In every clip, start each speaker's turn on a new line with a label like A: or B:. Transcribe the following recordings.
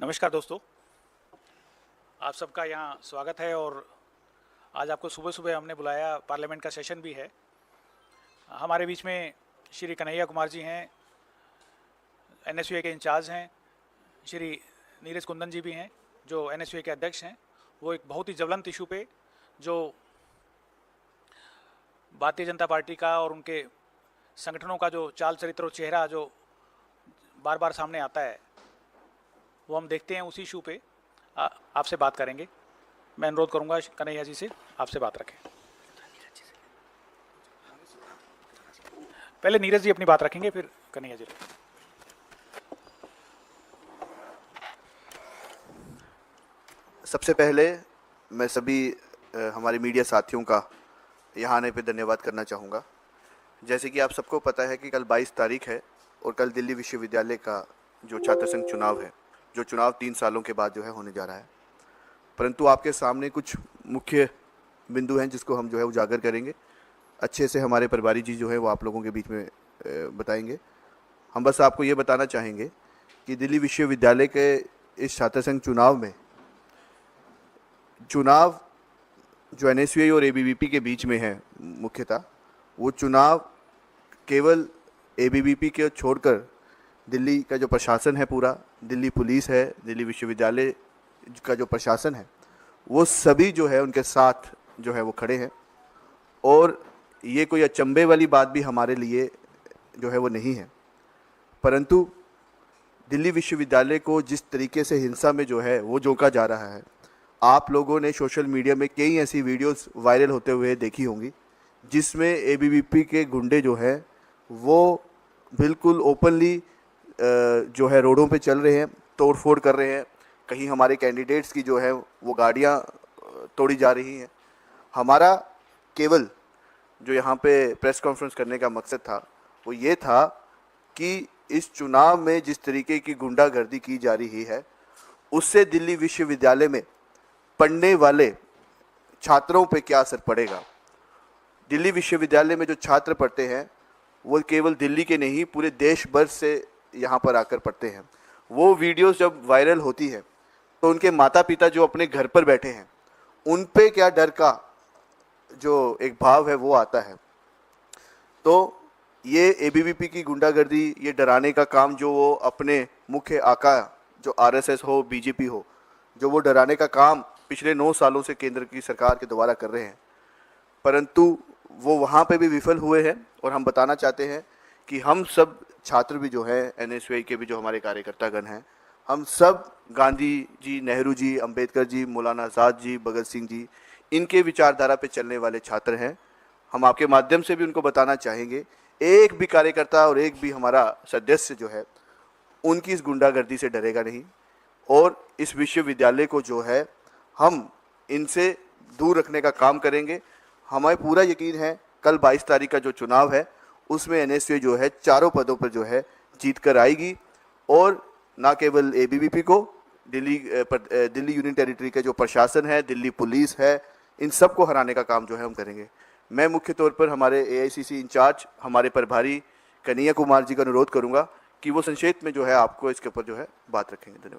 A: नमस्कार दोस्तों, आप सबका यहाँ स्वागत है। और आज आपको सुबह सुबह हमने बुलाया, पार्लियामेंट का सेशन भी है। हमारे बीच में श्री कन्हैया कुमार जी हैं, एनएसयूए के इंचार्ज हैं। श्री नीरज कुंदन जी भी हैं, जो एनएसयूए के अध्यक्ष हैं। वो एक बहुत ही ज्वलंत इशू पे, जो भारतीय जनता पार्टी का और उनके संगठनों का जो चाल चरित्र और चेहरा जो बार बार सामने आता है, वो हम देखते हैं। उसी इशू पे आपसे बात करेंगे। मैं अनुरोध करूंगा कन्हैया जी से, आपसे बात रखें। पहले नीरज जी अपनी बात रखेंगे, फिर कन्हैया जी।
B: सबसे पहले मैं सभी हमारे मीडिया साथियों का यहाँ आने पे धन्यवाद करना चाहूँगा। जैसे कि आप सबको पता है कि कल 22 तारीख है और कल दिल्ली विश्वविद्यालय का जो छात्र संघ चुनाव है, जो चुनाव 3 सालों के बाद जो है होने जा रहा है। परंतु आपके सामने कुछ मुख्य बिंदु हैं जिसको हम जो है उजागर करेंगे। अच्छे से हमारे प्रभारी जी जो है वो आप लोगों के बीच में बताएंगे। हम बस आपको ये बताना चाहेंगे कि दिल्ली विश्वविद्यालय के इस छात्र संघ चुनाव जो एनएसयूए और एबीवीपी के बीच में है मुख्यतः, वो चुनाव केवल एबीवीपी के छोड़कर दिल्ली का जो प्रशासन है, पूरा दिल्ली पुलिस है, दिल्ली विश्वविद्यालय का जो प्रशासन है, वो सभी जो है उनके साथ जो है वो खड़े हैं। और ये कोई अचंभे वाली बात भी हमारे लिए जो है वो नहीं है। परंतु दिल्ली विश्वविद्यालय को जिस तरीके से हिंसा में जो है वो झोंका जा रहा है, आप लोगों ने सोशल मीडिया में कई ऐसी वीडियोस वायरल होते हुए देखी होंगी जिसमें एबीवीपी के गुंडे जो हैं वो बिल्कुल ओपनली जो है रोडों पे चल रहे हैं, तोड़फोड़ कर रहे हैं। कहीं हमारे कैंडिडेट्स की जो है वो गाड़ियां तोड़ी जा रही हैं। हमारा केवल जो यहाँ पे प्रेस कॉन्फ्रेंस करने का मकसद था वो ये था कि इस चुनाव में जिस तरीके की गुंडागर्दी की जा रही है, उससे दिल्ली विश्वविद्यालय में पढ़ने वाले छात्रों पे क्या असर पड़ेगा। दिल्ली विश्वविद्यालय में जो छात्र पढ़ते हैं वो केवल दिल्ली के नहीं, पूरे देश भर से यहाँ पर आकर पढ़ते हैं। वो वीडियोस जब वायरल होती है तो उनके माता पिता जो अपने घर पर बैठे हैं, उन पे क्या डर का जो एक भाव है वो आता है। तो ये एबीवीपी की गुंडागर्दी, ये डराने का काम जो वो अपने मुख्य आका जो आरएसएस हो, बीजेपी हो, जो वो डराने का काम पिछले 9 सालों से केंद्र की सरकार के द्वारा कर रहे हैं, परंतु वो वहाँ पे भी विफल हुए हैं। और हम बताना चाहते हैं कि हम सब छात्र भी जो हैं, एनएसयूआई के भी जो हमारे कार्यकर्तागण हैं, हम सब गांधी जी, नेहरू जी, अंबेडकर जी, मौलाना आज़ाद जी, भगत सिंह जी, इनके विचारधारा पे चलने वाले छात्र हैं। हम आपके माध्यम से भी उनको बताना चाहेंगे, एक भी कार्यकर्ता और एक भी हमारा सदस्य जो है उनकी इस गुंडागर्दी से डरेगा नहीं। और इस विश्वविद्यालय को जो है हम इनसे दूर रखने का काम करेंगे। हमें पूरा यकीन है कल 22 तारीख का जो चुनाव है उसमें एनएसयूए जो है 4 पदों पर जो है जीत कर आएगी। और ना केवल एबीवीपी को, दिल्ली यूनियन टेरिटरी का जो प्रशासन है, दिल्ली पुलिस है, इन सब को हराने का काम जो है हम करेंगे। मैं मुख्य तौर पर हमारे एआईसीसी इंचार्ज, हमारे प्रभारी कन्हैया कुमार जी का अनुरोध करूँगा कि वो संक्षेप में जो है आपको इसके ऊपर जो है बात रखेंगे।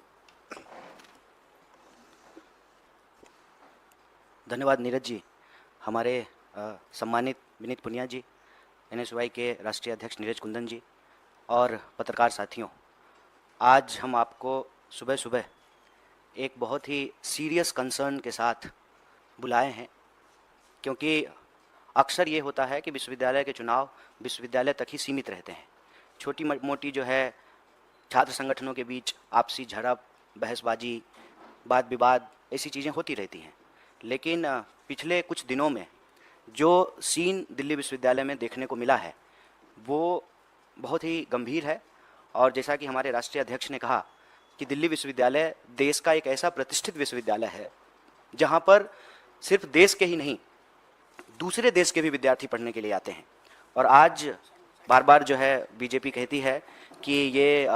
C: धन्यवाद नीरज जी। हमारे सम्मानित विनीत पुनिया जी, एनएसयूआई के राष्ट्रीय अध्यक्ष नीरज कुंदन जी और पत्रकार साथियों, आज हम आपको सुबह सुबह एक बहुत ही सीरियस कंसर्न के साथ बुलाए हैं, क्योंकि अक्सर ये होता है कि विश्वविद्यालय के चुनाव विश्वविद्यालय तक ही सीमित रहते हैं। छोटी मोटी जो है छात्र संगठनों के बीच आपसी झड़प, बहसबाजी, वाद विवाद, ऐसी चीज़ें होती रहती हैं। लेकिन पिछले कुछ दिनों में जो सीन दिल्ली विश्वविद्यालय में देखने को मिला है वो बहुत ही गंभीर है। और जैसा कि हमारे राष्ट्रीय अध्यक्ष ने कहा कि दिल्ली विश्वविद्यालय देश का एक ऐसा प्रतिष्ठित विश्वविद्यालय है जहां पर सिर्फ देश के ही नहीं, दूसरे देश के भी विद्यार्थी पढ़ने के लिए आते हैं। और आज बार बार जो है बीजेपी कहती है कि ये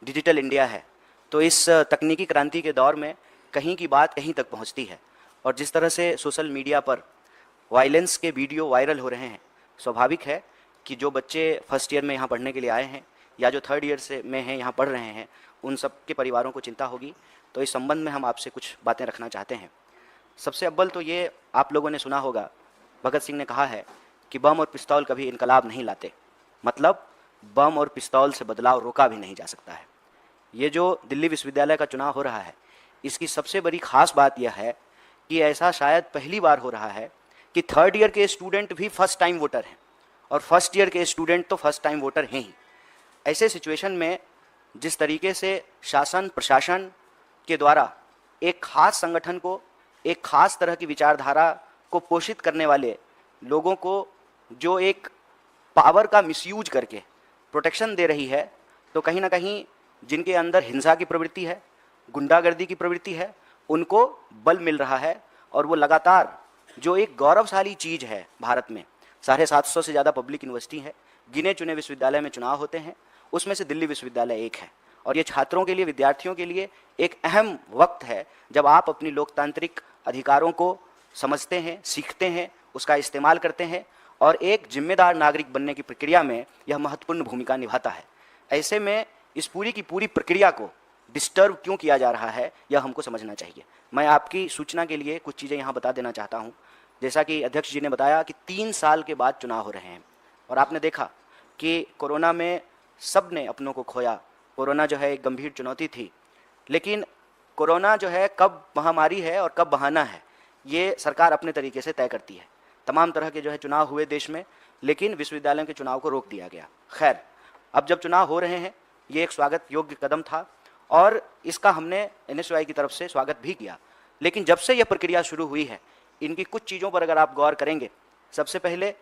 C: डिजिटल इंडिया है, तो इस तकनीकी क्रांति के दौर में कहीं की बात कहीं तक पहुंचती है। और जिस तरह से सोशल मीडिया पर वायलेंस के वीडियो वायरल हो रहे हैं, स्वाभाविक है कि जो बच्चे फर्स्ट ईयर में यहाँ पढ़ने के लिए आए हैं या जो थर्ड ईयर से में हैं यहाँ पढ़ रहे हैं, उन सब के परिवारों को चिंता होगी। तो इस संबंध में हम आपसे कुछ बातें रखना चाहते हैं। सबसे अव्वल तो ये आप लोगों ने सुना होगा, भगत सिंह ने कहा है कि बम और पिस्तौल कभी इनकलाब नहीं लाते, मतलब बम और पिस्तौल से बदलाव रोका भी नहीं जा सकता है। ये जो दिल्ली विश्वविद्यालय का चुनाव हो रहा है, इसकी सबसे बड़ी खास बात यह है कि ऐसा शायद पहली बार हो रहा है कि थर्ड ईयर के स्टूडेंट भी फर्स्ट टाइम वोटर हैं और फर्स्ट ईयर के स्टूडेंट तो फर्स्ट टाइम वोटर हैं ही। ऐसे सिचुएशन में जिस तरीके से शासन प्रशासन के द्वारा एक खास संगठन को, एक खास तरह की विचारधारा को पोषित करने वाले लोगों को जो एक पावर का मिसयूज करके प्रोटेक्शन दे रही है, तो कहीं ना कहीं जिनके अंदर हिंसा की प्रवृत्ति है, गुंडागर्दी की प्रवृत्ति है, उनको बल मिल रहा है। और वो लगातार जो एक गौरवशाली चीज़ है भारत में, 750 से ज़्यादा पब्लिक यूनिवर्सिटी है, गिने चुने विश्वविद्यालय में चुनाव होते हैं, उसमें से दिल्ली विश्वविद्यालय एक है। और ये छात्रों के लिए, विद्यार्थियों के लिए एक अहम वक्त है जब आप अपनी लोकतांत्रिक अधिकारों को समझते हैं, सीखते हैं, उसका इस्तेमाल करते हैं और एक जिम्मेदार नागरिक बनने की प्रक्रिया में यह महत्वपूर्ण भूमिका निभाता है। ऐसे में इस पूरी की पूरी प्रक्रिया को डिस्टर्ब क्यों किया जा रहा है, यह हमको समझना चाहिए। मैं आपकी सूचना के लिए कुछ चीज़ें यहाँ बता देना चाहता हूँ। जैसा कि अध्यक्ष जी ने बताया कि 3 साल के बाद चुनाव हो रहे हैं और आपने देखा कि कोरोना में सब ने अपनों को खोया। कोरोना जो है एक गंभीर चुनौती थी, लेकिन कोरोना जो है कब महामारी है और कब बहाना है, ये सरकार अपने तरीके से तय करती है। तमाम तरह के जो है चुनाव हुए देश में, लेकिन विश्वविद्यालयों के चुनाव को रोक दिया गया। खैर, अब जब चुनाव हो रहे हैं, ये एक स्वागत योग्य कदम था और इसका हमने NSUI की तरफ से स्वागत भी किया। लेकिन जब से यह प्रक्रिया शुरू हुई है, इनकी कुछ चीज़ों पर अगर आप गौर करेंगे, सबसे पहले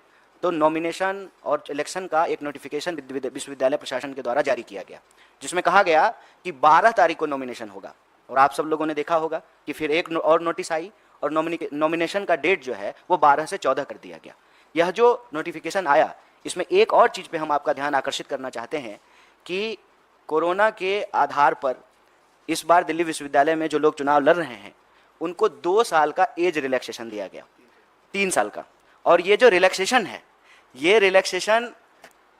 C: तो नॉमिनेशन और इलेक्शन का एक नोटिफिकेशन विश्वविद्यालय प्रशासन के द्वारा जारी किया गया, जिसमें कहा गया कि 12 तारीख को नॉमिनेशन होगा। और आप सब लोगों ने देखा होगा कि फिर एक और नोटिस आई और नॉमिनेशन का डेट जो है वो 12 से 14 कर दिया गया। यह जो नोटिफिकेशन आया, इसमें एक और चीज़ पे हम आपका ध्यान आकर्षित करना चाहते हैं कि कोरोना के आधार पर इस बार दिल्ली विश्वविद्यालय में जो लोग चुनाव लड़ रहे हैं, उनको 2 साल का एज रिलैक्सेशन दिया गया, 3 साल का। और ये जो रिलैक्सेशन है, ये रिलैक्सेशन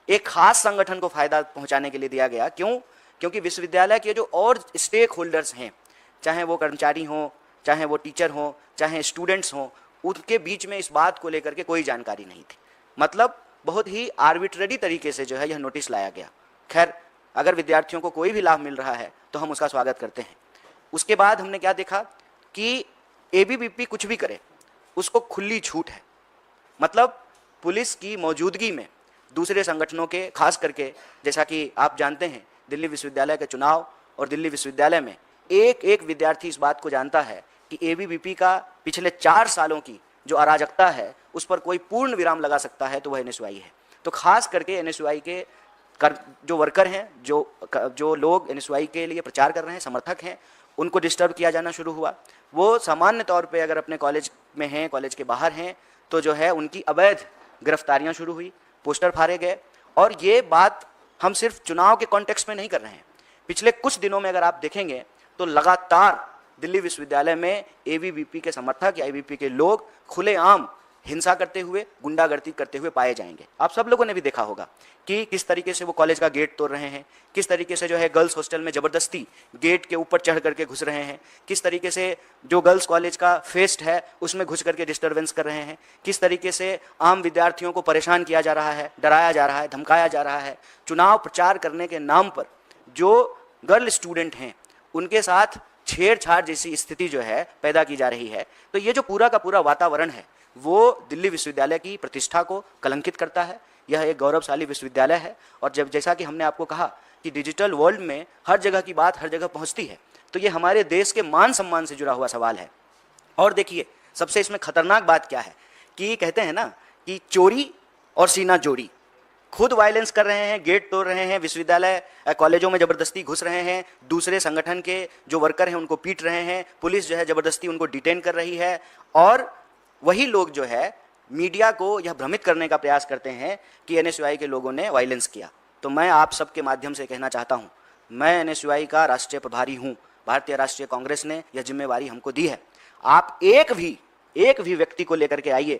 C: एक खास संगठन को फायदा पहुंचाने के लिए दिया गया। क्यों? क्योंकि विश्वविद्यालय के जो और स्टेक होल्डर्स हैं, चाहे वो कर्मचारी हों, चाहे वो टीचर हों, चाहे स्टूडेंट्स हों, उनके बीच में इस बात को लेकर के कोई जानकारी नहीं थी। मतलब बहुत ही आर्बिट्ररी तरीके से जो है यह नोटिस लाया गया। खैर, अगर विद्यार्थियों को कोई भी लाभ मिल रहा है तो हम उसका स्वागत करते हैं। उसके बाद हमने क्या देखा कि ABVP कुछ भी करे, उसको खुली छूट है। मतलब पुलिस की मौजूदगी में दूसरे संगठनों के, खास करके जैसा कि आप जानते हैं, दिल्ली विश्वविद्यालय के चुनाव और दिल्ली विश्वविद्यालय में एक एक विद्यार्थी इस बात को जानता है कि ABVP का पिछले 4 सालों की जो अराजकता है, उस पर कोई पूर्ण विराम लगा सकता है तो वह NSUI है। तो खास करके NSUI के जो वर्कर हैं, जो लोग NSUI के लिए प्रचार कर रहे हैं, समर्थक हैं, उनको डिस्टर्ब किया जाना शुरू हुआ। वो सामान्य तौर पे अगर अपने कॉलेज में हैं, कॉलेज के बाहर हैं, तो जो है उनकी अवैध गिरफ्तारियां शुरू हुई, पोस्टर फाड़े गए। और ये बात हम सिर्फ चुनाव के कॉन्टेक्स्ट में नहीं कर रहे हैं। पिछले कुछ दिनों में अगर आप देखेंगे तो लगातार दिल्ली विश्वविद्यालय में ABVP के समर्थक या ABVP के लोग खुलेआम हिंसा करते हुए, गुंडागर्दी करते हुए पाए जाएंगे। आप सब लोगों ने भी देखा होगा कि किस तरीके से वो कॉलेज का गेट तोड़ रहे हैं, किस तरीके से जो है गर्ल्स हॉस्टल में ज़बरदस्ती गेट के ऊपर चढ़ करके घुस रहे हैं, किस तरीके से जो गर्ल्स कॉलेज का फेस्ट है उसमें घुस करके डिस्टर्बेंस कर रहे हैं, किस तरीके से आम विद्यार्थियों को परेशान किया जा रहा है, डराया जा रहा है, धमकाया जा रहा है। चुनाव प्रचार करने के नाम पर जो गर्ल स्टूडेंट हैं उनके साथ छेड़छाड़ जैसी स्थिति जो है पैदा की जा रही है। तो ये जो पूरा का पूरा वातावरण है, वो दिल्ली विश्वविद्यालय की प्रतिष्ठा को कलंकित करता है। यह एक गौरवशाली विश्वविद्यालय है और जब जैसा कि हमने आपको कहा कि डिजिटल वर्ल्ड में हर जगह की बात हर जगह पहुंचती है, तो ये हमारे देश के मान सम्मान से जुड़ा हुआ सवाल है। और देखिए, सबसे इसमें खतरनाक बात क्या है कि कहते हैं ना कि चोरी और सीना जोड़ी। खुद वायलेंस कर रहे हैं, गेट तोड़ रहे हैं, विश्वविद्यालय कॉलेजों में ज़बरदस्ती घुस रहे हैं, दूसरे संगठन के जो वर्कर हैं उनको पीट रहे हैं, पुलिस जो है ज़बरदस्ती उनको डिटेन कर रही है। और वही लोग जो है मीडिया को यह भ्रमित करने का प्रयास करते हैं कि NSUI के लोगों ने वायलेंस किया। तो मैं आप सबके माध्यम से कहना चाहता हूँ, मैं NSUI का राष्ट्रीय प्रभारी हूँ। भारतीय राष्ट्रीय कांग्रेस ने यह जिम्मेवारी हमको दी है। आप एक भी व्यक्ति को लेकर के आइए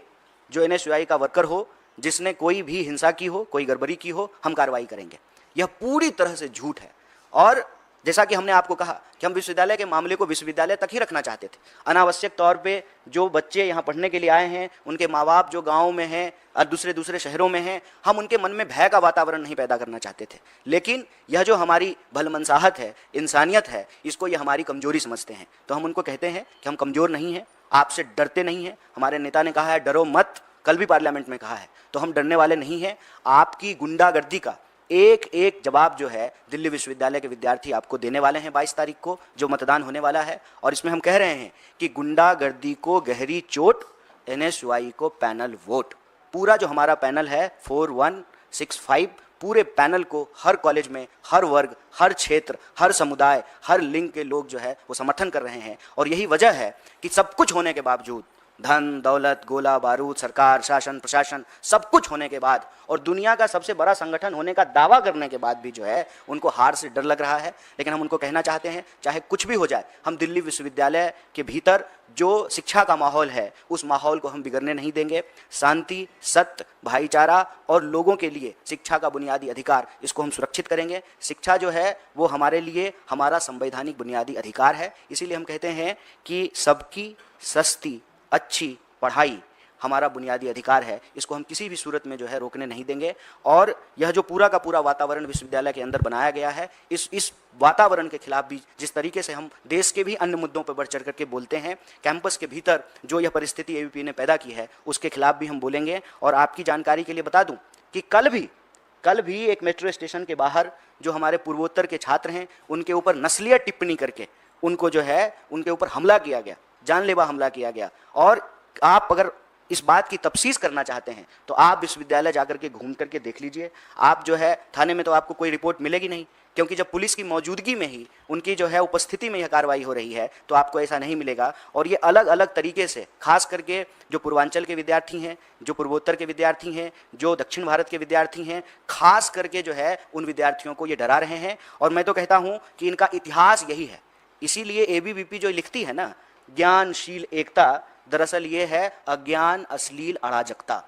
C: जो NSUI का वर्कर हो, जिसने कोई भी हिंसा की हो, कोई गड़बड़ी की हो, हम कार्रवाई करेंगे। यह पूरी तरह से झूठ है। और जैसा कि हमने आपको कहा कि हम विश्वविद्यालय के मामले को विश्वविद्यालय तक ही रखना चाहते थे। अनावश्यक तौर पे जो बच्चे यहाँ पढ़ने के लिए आए हैं, उनके माँ बाप जो गाँव में हैं और दूसरे शहरों में हैं, हम उनके मन में भय का वातावरण नहीं पैदा करना चाहते थे। लेकिन यह जो हमारी भलमनसाहत है, इंसानियत है, इसको ये हमारी कमजोरी समझते हैं। तो हम उनको कहते हैं कि हम कमज़ोर नहीं हैं, आपसे डरते नहीं हैं। हमारे नेता ने कहा है डरो मत, कल भी पार्लियामेंट में कहा है, तो हम डरने वाले नहीं हैं। आपकी गुंडागर्दी का एक एक जवाब जो है दिल्ली विश्वविद्यालय के विद्यार्थी आपको देने वाले हैं 22 तारीख को, जो मतदान होने वाला है। और इसमें हम कह रहे हैं कि गुंडागर्दी को गहरी चोट, NSY को पैनल वोट। पूरा जो हमारा पैनल है 4165, पूरे पैनल को हर कॉलेज में, हर वर्ग, हर क्षेत्र, हर समुदाय, हर लिंग के लोग जो है वो समर्थन कर रहे हैं। और यही वजह है कि सब कुछ होने के बावजूद, धन दौलत, गोला बारूद, सरकार, शासन प्रशासन, सब कुछ होने के बाद और दुनिया का सबसे बड़ा संगठन होने का दावा करने के बाद भी जो है उनको हार से डर लग रहा है। लेकिन हम उनको कहना चाहते हैं चाहे कुछ भी हो जाए, हम दिल्ली विश्वविद्यालय के भीतर जो शिक्षा का माहौल है उस माहौल को हम बिगड़ने नहीं देंगे। शांति, सत्य, भाईचारा और लोगों के लिए शिक्षा का बुनियादी अधिकार, इसको हम सुरक्षित करेंगे। शिक्षा जो है वो हमारे लिए हमारा संवैधानिक बुनियादी अधिकार है। इसीलिए हम कहते हैं कि सबकी सस्ती अच्छी पढ़ाई हमारा बुनियादी अधिकार है। इसको हम किसी भी सूरत में जो है रोकने नहीं देंगे। और यह जो पूरा का पूरा वातावरण विश्वविद्यालय के अंदर बनाया गया है, इस वातावरण के खिलाफ भी जिस तरीके से हम देश के भी अन्य मुद्दों पर बढ़ चढ़ करके बोलते हैं, कैंपस के भीतर जो यह परिस्थिति ABVP ने पैदा की है उसके खिलाफ भी हम बोलेंगे। और आपकी जानकारी के लिए बता दूं कि कल भी एक मेट्रो स्टेशन के बाहर जो हमारे पूर्वोत्तर के छात्र हैं उनके ऊपर नस्लीय टिप्पणी करके उनको जो है उनके ऊपर हमला किया गया, जानलेवा हमला किया गया। और आप अगर इस बात की तफ्सीस करना चाहते हैं तो आप विश्वविद्यालय जाकर के घूम करके देख लीजिए। आप जो है थाने में तो आपको कोई रिपोर्ट मिलेगी नहीं, क्योंकि जब पुलिस की मौजूदगी में ही, उनकी जो है उपस्थिति में यह कार्रवाई हो रही है तो आपको ऐसा नहीं मिलेगा। और ये अलग अलग तरीके से, खास करके जो पूर्वांचल के विद्यार्थी हैं, जो पूर्वोत्तर के विद्यार्थी हैं, जो दक्षिण भारत के विद्यार्थी हैं, खास करके जो है उन विद्यार्थियों को ये डरा रहे हैं। और मैं तो कहता हूँ कि इनका इतिहास यही है। इसीलिए ABVP जो लिखती है ना, ज्ञानशील एकता, दरअसल ये है अज्ञान अश्लील अराजकता।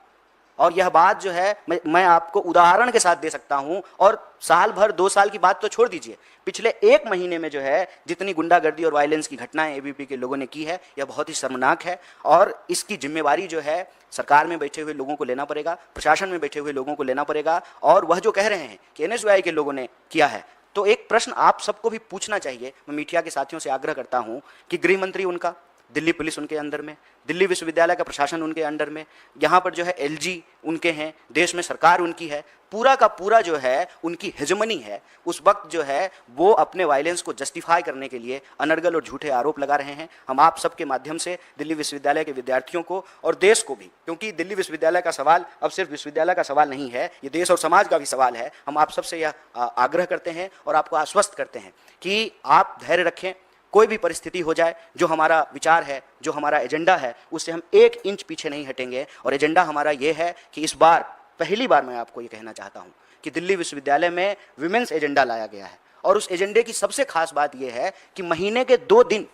C: और यह बात जो है मैं आपको उदाहरण के साथ दे सकता हूं। और साल भर 2 साल की बात तो छोड़ दीजिए, पिछले 1 महीने में जो है जितनी गुंडागर्दी और वायलेंस की घटनाएं ABVP के लोगों ने की है, यह बहुत ही शर्मनाक है। और इसकी जिम्मेवारी जो है सरकार में बैठे हुए लोगों को लेना पड़ेगा, प्रशासन में बैठे हुए लोगों को लेना पड़ेगा। और वह जो कह रहे हैं कि NSY के लोगों ने किया है, तो एक प्रश्न आप सबको भी पूछना चाहिए। मैं मीडिया के साथियों से आग्रह करता हूं कि गृह मंत्री उनका, दिल्ली पुलिस उनके अंडर में, दिल्ली विश्वविद्यालय का प्रशासन उनके अंडर में, यहाँ पर जो है LG उनके हैं, देश में सरकार उनकी है, पूरा का पूरा जो है उनकी हेजमनी है। उस वक्त जो है वो अपने वायलेंस को जस्टिफाई करने के लिए अनर्गल और झूठे आरोप लगा रहे हैं। हम आप सबके माध्यम से दिल्ली विश्वविद्यालय के विद्यार्थियों को और देश को भी, क्योंकि दिल्ली विश्वविद्यालय का सवाल अब सिर्फ विश्वविद्यालय का सवाल नहीं है, ये देश और समाज का भी सवाल है। हम आप सबसे यह आग्रह करते हैं और आपको आश्वस्त करते हैं कि आप धैर्य रखें। कोई भी परिस्थिति हो जाए, जो हमारा विचार है, जो हमारा एजेंडा है, उससे हम 1 इंच पीछे नहीं हटेंगे। और एजेंडा हमारा ये है कि इस बार पहली बार मैं आपको ये कहना चाहता हूँ कि दिल्ली विश्वविद्यालय में विमेंस एजेंडा लाया गया है। और उस एजेंडे की सबसे खास बात यह है कि महीने के 2 दिन,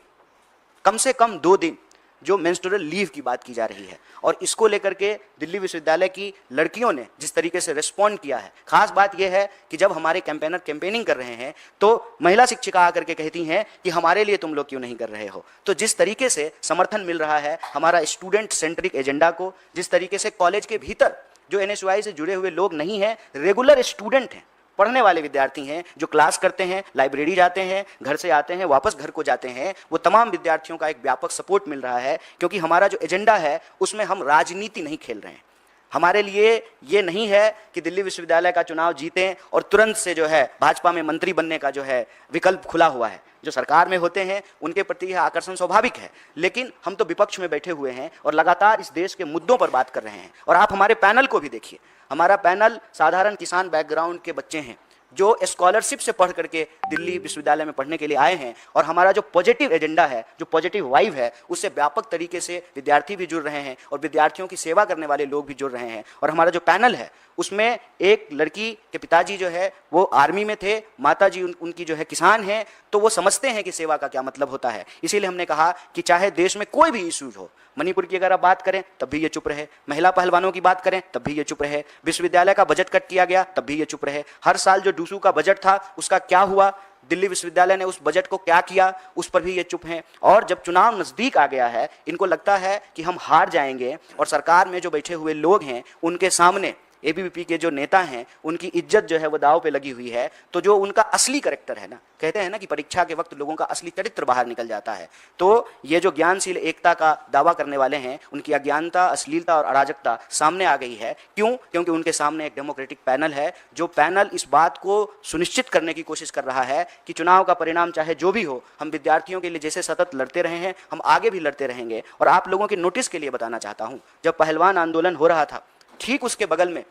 C: कम से कम 2 दिन जो मेंस्ट्रुअल लीव की बात की जा रही है। और इसको लेकर के दिल्ली विश्वविद्यालय की लड़कियों ने जिस तरीके से रिस्पॉन्ड किया है, खास बात यह है कि जब हमारे कैंपेनर कैंपेनिंग कर रहे हैं तो महिला शिक्षिका आकर के कहती हैं कि हमारे लिए तुम लोग क्यों नहीं कर रहे हो। तो जिस तरीके से समर्थन मिल रहा है हमारा स्टूडेंट सेंट्रिक एजेंडा को, जिस तरीके से कॉलेज के भीतर जो NSY से जुड़े हुए लोग नहीं हैं, रेगुलर स्टूडेंट हैं, पढ़ने वाले विद्यार्थी हैं, जो क्लास करते हैं, लाइब्रेरी जाते हैं, घर से आते हैं, वापस घर को जाते हैं, वो तमाम विद्यार्थियों का एक व्यापक सपोर्ट मिल रहा है। क्योंकि हमारा जो एजेंडा है उसमें हम राजनीति नहीं खेल रहे हैं। हमारे लिए ये नहीं है कि दिल्ली विश्वविद्यालय का चुनाव जीतें और तुरंत से जो है भाजपा में मंत्री बनने का जो है विकल्प खुला हुआ है। जो सरकार में होते हैं उनके प्रति यह आकर्षण स्वाभाविक है, लेकिन हम तो विपक्ष में बैठे हुए हैं और लगातार इस देश के मुद्दों पर बात कर रहे हैं। और आप हमारे पैनल को भी देखिए, हमारा पैनल साधारण किसान बैकग्राउंड के बच्चे हैं जो स्कॉलरशिप से पढ़ करके दिल्ली विश्वविद्यालय में पढ़ने के लिए आए हैं। और हमारा जो पॉजिटिव एजेंडा है, जो पॉजिटिव वाइब है, उससे व्यापक तरीके से विद्यार्थी भी जुड़ रहे हैं और विद्यार्थियों की सेवा करने वाले लोग भी जुड़ रहे हैं। और हमारा जो पैनल है उसमें एक लड़की के पिताजी जो है वो आर्मी में थे, माता जी उनकी जो है किसान हैं, तो वो समझते हैं कि सेवा का क्या मतलब होता है। इसीलिए हमने कहा कि चाहे देश में कोई भी इश्यूज हो, मणिपुर की अगर आप बात करें तब भी ये चुप रहे, महिला पहलवानों की बात करें तब भी ये चुप रहे, विश्वविद्यालय का बजट कट किया गया तब भी ये चुप रहे, हर साल जो डूसू का बजट था उसका क्या हुआ, दिल्ली विश्वविद्यालय ने उस बजट को क्या किया, उस पर भी ये चुप हैं। और जब चुनाव नजदीक आ गया है, इनको लगता है कि हम हार जाएंगे और सरकार में जो बैठे हुए लोग हैं उनके सामने एबीवीपी के जो नेता हैं उनकी इज्जत जो है वो दांव पे लगी हुई है, तो जो उनका असली कैरेक्टर है ना, कहते हैं ना कि परीक्षा के वक्त लोगों का असली चरित्र बाहर निकल जाता है, तो ये जो ज्ञानशील एकता का दावा करने वाले हैं उनकी अज्ञानता, अश्लीलता और अराजकता सामने आ गई है। क्यों? क्योंकि उनके सामने एक डेमोक्रेटिक पैनल है, जो पैनल इस बात को सुनिश्चित करने की कोशिश कर रहा है कि चुनाव का परिणाम चाहे जो भी हो, हम विद्यार्थियों के लिए जैसे सतत लड़ते रहे हैं हम आगे भी लड़ते रहेंगे। और आप लोगों के नोटिस के लिए बताना चाहता हूं, जब पहलवान आंदोलन हो रहा था, ठीक उसके बगल में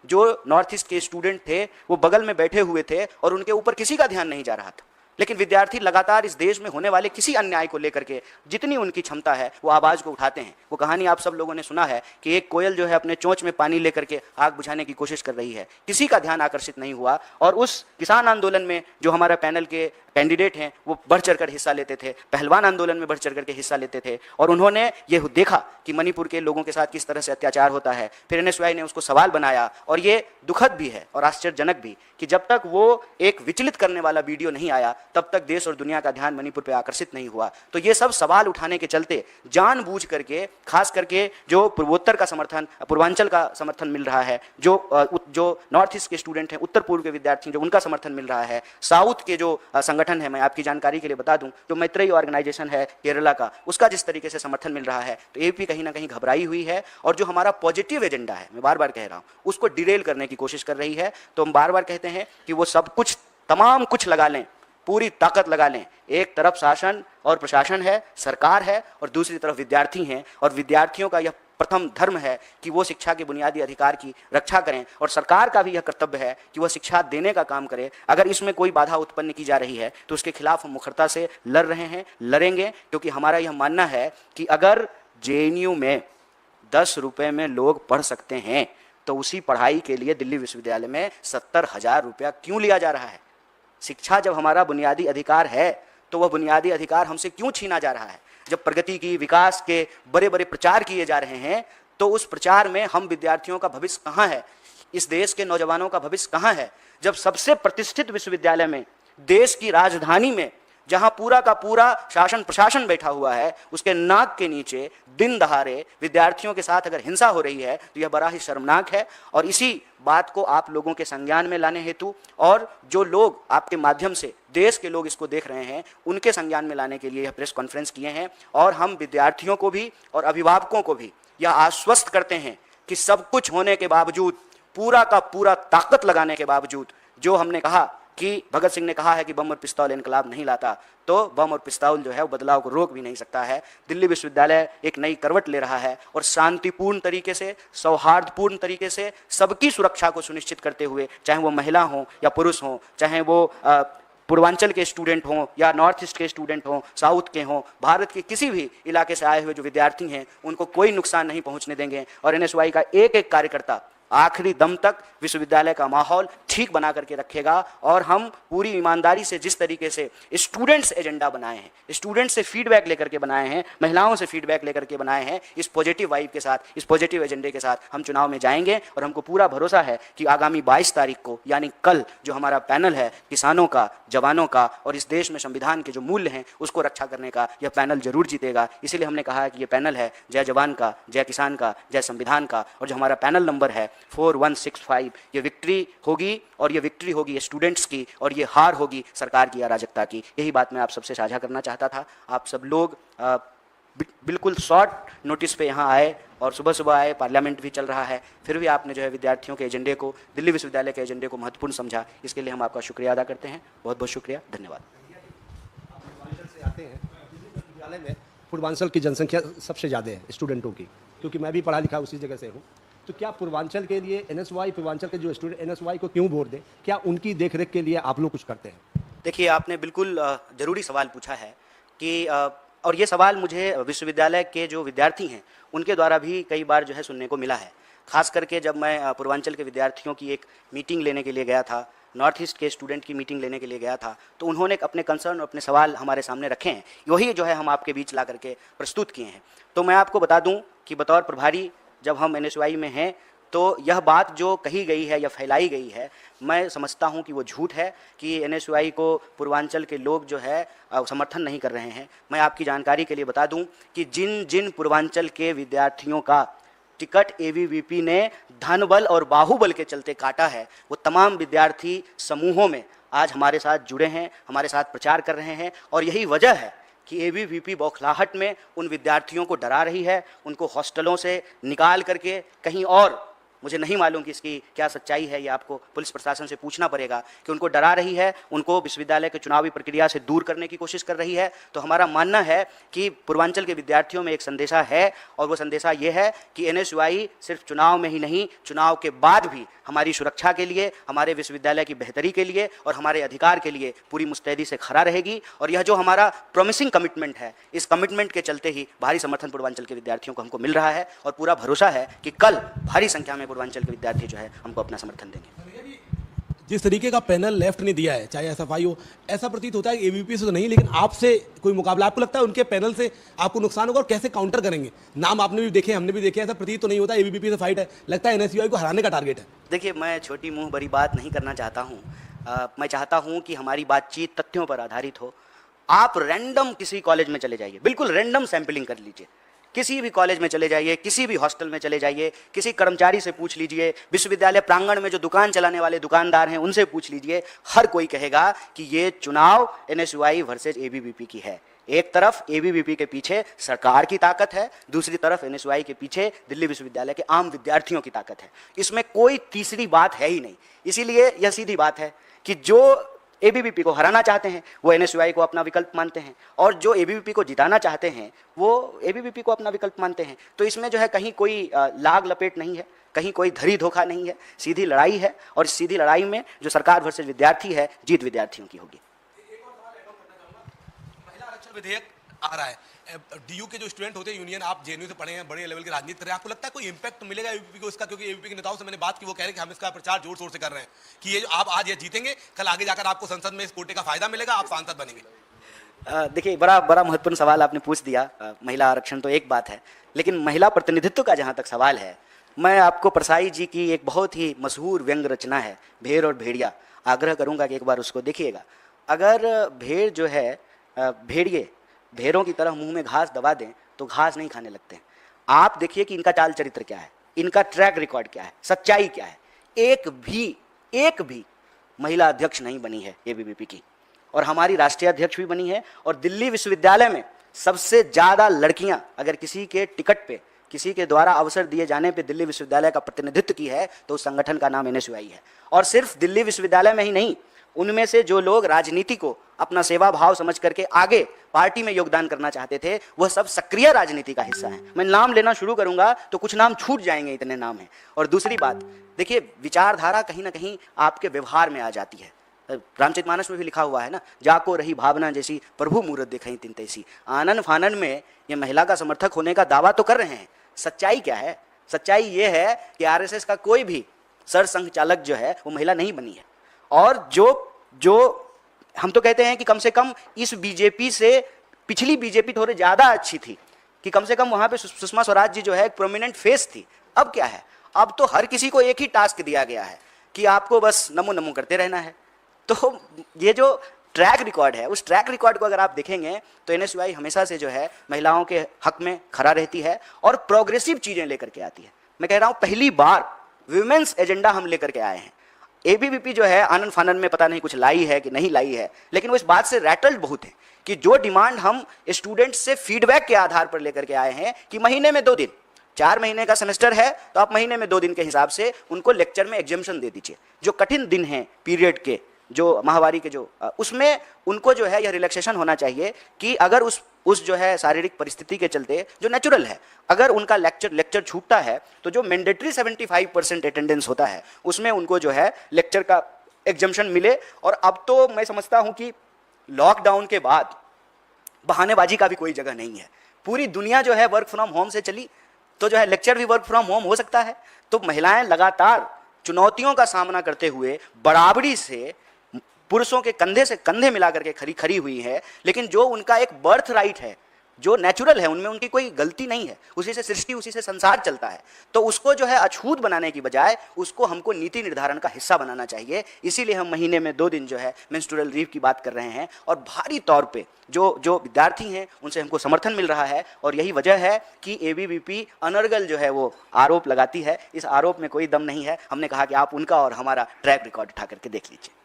C: जो नॉर्थ ईस्ट के स्टूडेंट थे वो बगल में बैठे हुए थे और उनके ऊपर किसी का ध्यान नहीं जा रहा था, लेकिन विद्यार्थी लगातार इस देश में होने वाले किसी अन्याय को लेकर के जितनी उनकी क्षमता है वो आवाज को उठाते हैं। वो कहानी आप सब लोगों ने सुना है कि एक कोयल जो है अपने चोंच में पानी लेकर के आग बुझाने की कोशिश कर रही है, किसी का ध्यान आकर्षित नहीं हुआ। और उस किसान आंदोलन में जो हमारा पैनल के कैंडिडेट हैं वो बढ़ चढ़कर हिस्सा लेते थे, पहलवान आंदोलन में बढ़ चढ़कर के हिस्सा लेते थे, और उन्होंने ये देखा कि मणिपुर के लोगों के साथ किस तरह से अत्याचार होता है। फिर एनएसयूआई ने उसको सवाल बनाया, और ये दुखद भी है और आश्चर्यजनक भी कि जब तक वो एक विचलित करने वाला वीडियो नहीं आया तब तक देश और दुनिया का ध्यान मणिपुर पर आकर्षित नहीं हुआ। तो ये सब सवाल उठाने के चलते जानबूझ करके, खास करके जो पूर्वोत्तर का समर्थन, पूर्वांचल का समर्थन मिल रहा है, जो नॉर्थ ईस्ट के स्टूडेंट हैं, उत्तर पूर्व के विद्यार्थी जो उनका समर्थन मिल रहा है, साउथ के जो संगठन है, मैं आपकी जानकारी के लिए बता दूं, जो मैत्रेयी ऑर्गेनाइजेशन है केरला का, उसका जिस तरीके से समर्थन मिल रहा है, तो एपी कहीं ना कहीं घबराई हुई है और जो हमारा पॉजिटिव एजेंडा है, मैं बार बार कह रहा हूं, उसको डिरेल करने की कोशिश कर रही है। तो हम बार बार कहते हैं कि वो सब कुछ, तमाम कुछ लगा लें, पूरी ताकत लगा लें। एक तरफ शासन और प्रशासन है, सरकार है, और दूसरी तरफ विद्यार्थी हैं, और विद्यार्थियों का यह प्रथम धर्म है कि वो शिक्षा के बुनियादी अधिकार की रक्षा करें, और सरकार का भी यह कर्तव्य है कि वह शिक्षा देने का काम करे। अगर इसमें कोई बाधा उत्पन्न की जा रही है तो उसके खिलाफ हम मुखरता से लड़ रहे हैं, लड़ेंगे, क्योंकि हमारा यह मानना है कि अगर जेएनयू में 10 रुपए में लोग पढ़ सकते हैं तो उसी पढ़ाई के लिए दिल्ली विश्वविद्यालय में 70,000 रुपया क्यों लिया जा रहा है? शिक्षा जब हमारा बुनियादी अधिकार है तो वह बुनियादी अधिकार हमसे क्यों छीना जा रहा है? जब प्रगति की, विकास के बड़े बड़े प्रचार किए जा रहे हैं तो उस प्रचार में हम विद्यार्थियों का भविष्य कहाँ है? इस देश के नौजवानों का भविष्य कहाँ है? जब सबसे प्रतिष्ठित विश्वविद्यालय में, देश की राजधानी में, जहां पूरा का पूरा शासन प्रशासन बैठा हुआ है, उसके नाक के नीचे दिन दहाड़े विद्यार्थियों के साथ अगर हिंसा हो रही है तो यह बड़ा ही शर्मनाक है। और इसी बात को आप लोगों के संज्ञान में लाने हेतु, और जो लोग आपके माध्यम से देश के लोग इसको देख रहे हैं उनके संज्ञान में लाने के लिए यह प्रेस कॉन्फ्रेंस किए हैं। और हम विद्यार्थियों को भी और अभिभावकों को भी यह आश्वस्त करते हैं कि सब कुछ होने के बावजूद, पूरा का पूरा ताकत लगाने के बावजूद, जो हमने कहा कि भगत सिंह ने कहा है कि बम और पिस्तौल इनकलाब नहीं लाता, तो बम और पिस्तौल जो है वो बदलाव को रोक भी नहीं सकता है। दिल्ली विश्वविद्यालय एक नई करवट ले रहा है और शांतिपूर्ण तरीके से, सौहार्दपूर्ण तरीके से सबकी सुरक्षा को सुनिश्चित करते हुए, चाहे वो महिला हो या पुरुष हो, चाहे वो पूर्वांचल के स्टूडेंट हों या नॉर्थ ईस्ट के स्टूडेंट हों, साउथ के हों, भारत के किसी भी इलाके से आए हुए जो विद्यार्थी हैं उनको कोई नुकसान नहीं पहुंचने देंगे। और एनएसयूआई का एक एक कार्यकर्ता आखिरी दम तक विश्वविद्यालय का माहौल ठीक बना करके रखेगा। और हम पूरी ईमानदारी से जिस तरीके से स्टूडेंट्स एजेंडा बनाए हैं, स्टूडेंट से फीडबैक लेकर के बनाए हैं, महिलाओं से फीडबैक लेकर के बनाए हैं, इस पॉजिटिव वाइब के साथ, इस पॉजिटिव एजेंडे के साथ हम चुनाव में जाएंगे। और हमको पूरा भरोसा है कि आगामी 22 तारीख को, यानी कल, जो हमारा पैनल है किसानों का, जवानों का और इस देश में संविधान के जो मूल्य हैं उसको रक्षा करने का, यह पैनल जरूर जीतेगा। इसीलिए हमने कहा कि यह पैनल है जय जवान का, जय किसान का, जय संविधान का। और जो हमारा पैनल नंबर है 4165, ये विक्ट्री होगी, और ये विक्ट्री होगी स्टूडेंट्स की, और ये हार होगी सरकार की अराजकता की। यही बात मैं आप सबसे साझा करना चाहता था। आप सब लोग बिल्कुल शॉर्ट नोटिस पे यहाँ आए और सुबह सुबह आए, पार्लियामेंट भी चल रहा है, फिर भी आपने जो है विद्यार्थियों के एजेंडे को, दिल्ली विश्वविद्यालय के एजेंडे को महत्वपूर्ण समझा। इसके लिए हम आपका शुक्रिया अदा करते हैं। बहुत बहुत शुक्रिया, धन्यवाद।
D: पूर्वांचल से आते हैं, विश्वविद्यालय में पूर्वांचल की जनसंख्या सबसे ज़्यादा है स्टूडेंटों की, क्योंकि मैं भी पढ़ा लिखा उसी जगह से हूँ। तो क्या पूर्वांचल के लिए एनएसयूआई, पूर्वांचल के जो स्टूडेंट एनएसयूआई को क्यों वोट दें? क्या उनकी देखरेख के लिए आप लोग कुछ करते हैं?
C: देखिए, आपने बिल्कुल ज़रूरी सवाल पूछा है कि और ये सवाल मुझे विश्वविद्यालय के जो विद्यार्थी हैं उनके द्वारा भी कई बार जो है सुनने को मिला है। खास करके जब मैं पूर्वांचल के विद्यार्थियों की एक मीटिंग लेने के लिए गया था, नॉर्थ ईस्ट के स्टूडेंट की मीटिंग लेने के लिए गया था, तो उन्होंने अपने कंसर्न और अपने सवाल हमारे सामने रखे हैं, वही जो है हम आपके बीच ला करके प्रस्तुत किए हैं। तो मैं आपको बता दूं कि बतौर प्रभारी जब हम NSUI में हैं तो यह बात जो कही गई है या फैलाई गई है, मैं समझता हूं कि वो झूठ है कि NSUI को पूर्वांचल के लोग जो है समर्थन नहीं कर रहे हैं। मैं आपकी जानकारी के लिए बता दूं कि जिन जिन पूर्वांचल के विद्यार्थियों का टिकट ABVP ने धनबल और बाहुबल के चलते काटा है, वो तमाम विद्यार्थी समूहों में आज हमारे साथ जुड़े हैं, हमारे साथ प्रचार कर रहे हैं। और यही वजह है कि ABVP बौखलाहट में उन विद्यार्थियों को डरा रही है, उनको हॉस्टलों से निकाल करके कहीं और, मुझे नहीं मालूम कि इसकी क्या सच्चाई है, ये आपको पुलिस प्रशासन से पूछना पड़ेगा, कि उनको डरा रही है, उनको विश्वविद्यालय के चुनावी प्रक्रिया से दूर करने की कोशिश कर रही है। तो हमारा मानना है कि पूर्वांचल के विद्यार्थियों में एक संदेशा है, और वो संदेशा ये है कि NSUI सिर्फ चुनाव में ही नहीं, चुनाव के बाद भी हमारी सुरक्षा के लिए, हमारे विश्वविद्यालय की बेहतरी के लिए और हमारे अधिकार के लिए पूरी मुस्तैदी से खड़ा रहेगी। और यह जो हमारा प्रॉमिसिंग कमिटमेंट है, इस कमिटमेंट के चलते ही भारी समर्थन पूर्वांचल के विद्यार्थियों को हमको मिल रहा है, और पूरा भरोसा है कि कल भारी संख्या में पूर्वांचल के विद्यार्थी जो है हमको अपना समर्थन देंगे।
E: जिस तरीके का पैनल लेफ्ट ने दिया है, चाहे SFI हो, ऐसा प्रतीत होता है कि ABVP से तो नहीं, लेकिन आपसे कोई मुकाबला, आपको लगता है उनके पैनल से आपको नुकसान होगा, और कैसे काउंटर करेंगे? नाम आपने भी देखे, हमने भी देखे, ऐसा प्रतीत तो नहीं होता ABVP से फाइट है, लगता है NSUI को हराने का टारगेट है।
C: देखिए, मैं छोटी मुंह बड़ी बात नहीं करना चाहता हूँ। मैं चाहता हूँ कि हमारी बातचीत तथ्यों पर आधारित हो। आप रैंडम किसी कॉलेज में चले जाइए, बिल्कुल रैंडम सैंपलिंग कर लीजिए, किसी भी कॉलेज में चले जाइए, किसी भी हॉस्टल में चले जाइए, किसी कर्मचारी से पूछ लीजिए, विश्वविद्यालय प्रांगण में जो दुकान चलाने वाले दुकानदार हैं उनसे पूछ लीजिए, हर कोई कहेगा कि ये चुनाव NSUI वर्सेज ABVP की है। एक तरफ ABVP के पीछे सरकार की ताकत है, दूसरी तरफ NSUI के पीछे दिल्ली विश्वविद्यालय के आम विद्यार्थियों की ताकत है। इसमें कोई तीसरी बात है ही नहीं। इसीलिए यह सीधी बात है कि जो ABVP को हराना चाहते हैं वो NSUI को अपना विकल्प मानते हैं, और जो ABVP को जिताना चाहते हैं वो ABVP को अपना विकल्प मानते हैं। तो इसमें जो है कहीं कोई लाग लपेट नहीं है, कहीं कोई धरी धोखा नहीं है, सीधी लड़ाई है, और इस सीधी लड़ाई में जो सरकार वर्सेज विद्यार्थी है, जीत विद्यार्थियों की होगी।
E: महिला आरक्षण विधेयक आ रहा है, DU के जो स्टूडेंट होते हैं यूनियन, आप JNU से पढ़े हैं, बड़े लेवल की राजनीति कर रहे हैं, आपको लगता है कोई इंपैक्ट मिलेगा ABVP को इसका? क्योंकि ABVP के नेताओं से मैंने बात की, वो कह रहे हैं कि हम इसका प्रचार जोर शोर से कर रहे हैं कि ये जो आप आज ये जीतेंगे, कल आगे जाकर आपको संसद में इस कोटे का फायदा मिलेगा, आप सांसद बनेंगे।
C: देखिए, बड़ा महत्वपूर्ण सवाल आपने पूछ दिया। महिला आरक्षण तो एक बात है, लेकिन महिला प्रतिनिधित्व का जहाँ तक सवाल है, मैं आपको परसाई जी की एक बहुत ही मशहूर व्यंग्य रचना है, भेड़ और भेड़िया, आग्रह करूँगा कि एक बार उसको देखिएगा। अगर भेड़ जो है, भेड़िए भेड़ों की तरह मुंह में घास दबा दें तो घास नहीं खाने लगते हैं। आप देखिए कि इनका चाल चरित्र क्या है, इनका ट्रैक रिकॉर्ड क्या है, सच्चाई क्या है। एक भी महिला अध्यक्ष नहीं बनी है ABVP की, और हमारी राष्ट्रीय अध्यक्ष भी बनी है। और दिल्ली विश्वविद्यालय में सबसे ज़्यादा लड़कियां अगर किसी के टिकट पे, किसी के द्वारा अवसर दिए जाने पे दिल्ली विश्वविद्यालय का प्रतिनिधित्व की है तो उस संगठन का नाम NSUI है। और सिर्फ दिल्ली विश्वविद्यालय में ही नहीं, उनमें से जो लोग राजनीति को अपना सेवा भाव समझ करके आगे पार्टी में योगदान करना चाहते थे, वह सब सक्रिय राजनीति का हिस्सा हैं। मैं नाम लेना शुरू करूंगा तो कुछ नाम छूट जाएंगे, इतने नाम हैं। और दूसरी बात, देखिए, विचारधारा कहीं ना कहीं आपके व्यवहार में आ जाती है। रामचरितमानस में भी लिखा हुआ है ना, जाको रही भावना जैसी प्रभु मूरत दिखाई तिन तैसी। आनन फानन में ये महिला का समर्थक होने का दावा तो कर रहे हैं, सच्चाई क्या है? सच्चाई ये है कि RSS का कोई भी सरसंघ चालक जो है वो महिला नहीं बनी है। और जो हम तो कहते हैं कि कम से कम इस बीजेपी से पिछली बीजेपी थोड़ी ज़्यादा अच्छी थी, कि कम से कम वहाँ पे सुषमा स्वराज जी जो है एक प्रोमिनेंट फेस थी। अब क्या है, अब तो हर किसी को एक ही टास्क दिया गया है कि आपको बस नमो नमो करते रहना है। तो ये जो ट्रैक रिकॉर्ड है, उस ट्रैक रिकॉर्ड को अगर आप देखेंगे तो NSUI हमेशा से जो है महिलाओं के हक में खड़ा रहती है और प्रोग्रेसिव चीज़ें लेकर के आती है। मैं कह रहा हूँ, पहली बार विमेंस एजेंडा हम लेकर के आए हैं। ABVP जो है आनंद फानन में पता नहीं कुछ लाई है कि नहीं लाई है, लेकिन वो इस बात से रैटल्ड बहुत है कि जो डिमांड हम स्टूडेंट्स से फीडबैक के आधार पर लेकर के आए हैं कि महीने में 2 दिन, 4 महीने का सेमेस्टर है तो आप महीने में 2 दिन के हिसाब से उनको लेक्चर में एग्जाम्शन दे दीजिए। जो कठिन दिन हैं पीरियड के, जो माहवारी के, जो उसमें उनको जो है यह रिलैक्सेशन होना चाहिए कि अगर उस जो है शारीरिक परिस्थिति के चलते जो नेचुरल है, अगर उनका लेक्चर छूटता है तो जो मैंडेटरी 75% अटेंडेंस होता है उसमें उनको जो है लेक्चर का एग्जाम्शन मिले। और अब तो मैं समझता हूं कि लॉकडाउन के बाद बहानेबाजी का भी कोई जगह नहीं है। पूरी दुनिया जो है वर्क फ्रॉम होम से चली, तो जो है लेक्चर भी वर्क फ्रॉम होम हो सकता है। तो महिलाएं लगातार चुनौतियों का सामना करते हुए बराबरी से पुरुषों के कंधे से कंधे मिलाकर के खड़ी हुई है। लेकिन जो उनका एक बर्थ राइट है, जो नेचुरल है, उनमें उनकी कोई गलती नहीं है, उसी से सृष्टि, उसी से संसार चलता है। तो उसको जो है अछूत बनाने की बजाय उसको हमको नीति निर्धारण का हिस्सा बनाना चाहिए। इसीलिए हम महीने में 2 दिन जो है मेंस्ट्रुअल लीव की बात कर रहे हैं और भारी तौर पे जो विद्यार्थी हैं उनसे हमको समर्थन मिल रहा है। और यही वजह है कि एबीवीपी अनर्गल जो है वो आरोप लगाती है। इस आरोप में कोई दम नहीं है। हमने कहा कि आप उनका और हमारा ट्रैक रिकॉर्ड उठा करके देख लीजिए।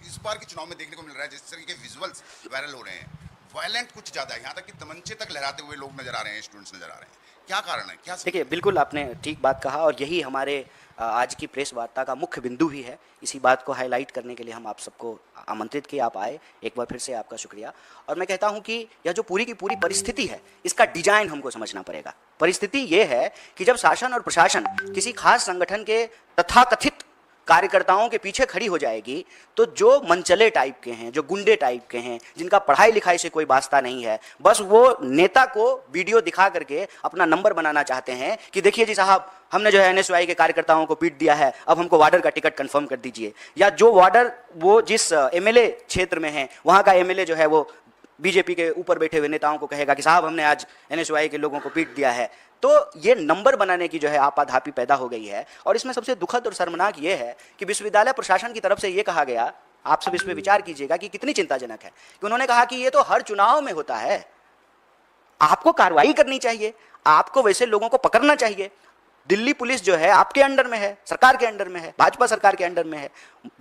F: इस बार के चुनाव में देखने को मिल रहा है जिस तरह के विजुअल्स वायरल हो रहे हैं, वायलेंट कुछ ज्यादा है, यहाँ तक कि तमंचे तक लहराते हुए लोग नजर आ रहे हैं, स्टूडेंट्स नजर आ रहे हैं। क्या कारण है, क्या?
C: देखिए, बिल्कुल आपने ठीक बात कहा और यही हमारे आज की प्रेस वार्ता का मुख्य बिंदु भी है। इसी बात को हाईलाइट करने के लिए हम आप सबको आमंत्रित किए, आप आए। एक बार फिर से आपका शुक्रिया। और मैं कहता हूं कि यह जो पूरी की पूरी परिस्थिति है, इसका डिजाइन हमको समझना पड़ेगा। परिस्थिति ये है कि जब शासन और प्रशासन किसी खास संगठन के तथाकथित कार्यकर्ताओं के पीछे खड़ी हो जाएगी, तो जो मनचले टाइप के हैं, जो गुंडे टाइप के हैं, जिनका पढ़ाई लिखाई से कोई वास्ता नहीं है, बस वो नेता को वीडियो दिखा करके अपना नंबर बनाना चाहते हैं कि देखिए जी साहब, हमने जो है एनएसयूआई के कार्यकर्ताओं को पीट दिया है, अब हमको वार्डर का टिकट कंफर्म कर दीजिए। या जो वार्डर वो जिस एमएलए क्षेत्र में है, वहाँ का एमएलए जो है वो बीजेपी के ऊपर बैठे हुए नेताओं को कहेगा कि साहब हमने आज एनएसयूआई के लोगों को पीट दिया है। तो ये नंबर बनाने की जो है आपाधापी पैदा हो गई है। और इसमें सबसे दुखद और शर्मनाक ये है कि विश्वविद्यालय प्रशासन की तरफ से ये कहा गया, आप सब इस पे विचार कीजिएगा कि कितनी चिंताजनक है, कि उन्होंने कहा कि ये तो हर चुनाव में होता है, आपको कार्रवाई करनी चाहिए, आपको वैसे लोगों को पकड़ना चाहिए। दिल्ली पुलिस जो है आपके अंडर में है, सरकार के अंडर में है, भाजपा सरकार के अंडर में है,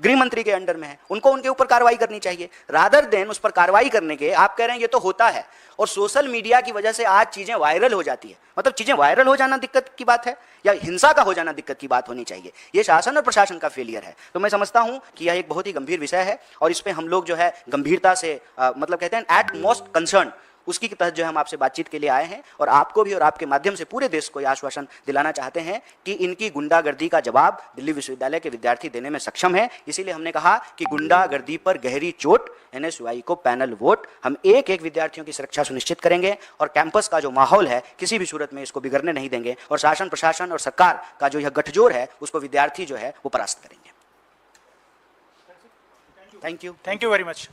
C: गृह मंत्री के अंडर में है, उनको उनके ऊपर कार्रवाई करनी चाहिए। रादर देन उस पर कार्रवाई करने के आप कह रहे हैं ये तो होता है। और सोशल मीडिया की वजह से आज चीजें वायरल हो जाती है। मतलब चीजें वायरल हो जाना दिक्कत की बात है या हिंसा का हो जाना दिक्कत की बात होनी चाहिए? ये शासन और प्रशासन का फेलियर है। तो मैं समझता हूं कि यह एक बहुत ही गंभीर विषय है और इस पे हम लोग जो है गंभीरता से मतलब कहते हैं एट मोस्ट कंसर्न, उसकी तहत जो हम आपसे बातचीत के लिए आए हैं। और आपको भी और आपके माध्यम से पूरे देश को यह आश्वासन दिलाना चाहते हैं कि इनकी गुंडागर्दी का जवाब दिल्ली विश्वविद्यालय के विद्यार्थी देने में सक्षम है। इसीलिए हमने कहा कि गुंडागर्दी पर गहरी चोट, एनएसयूआई को पैनल वोट। हम एक एक विद्यार्थियों की सुरक्षा सुनिश्चित करेंगे और कैंपस का जो माहौल है किसी भी सूरत में इसको बिगड़ने नहीं देंगे। और शासन, प्रशासन और सरकार का जो यह गठजोड़ है उसको विद्यार्थी जो है वो परास्त करेंगे। Thank you
A: very much.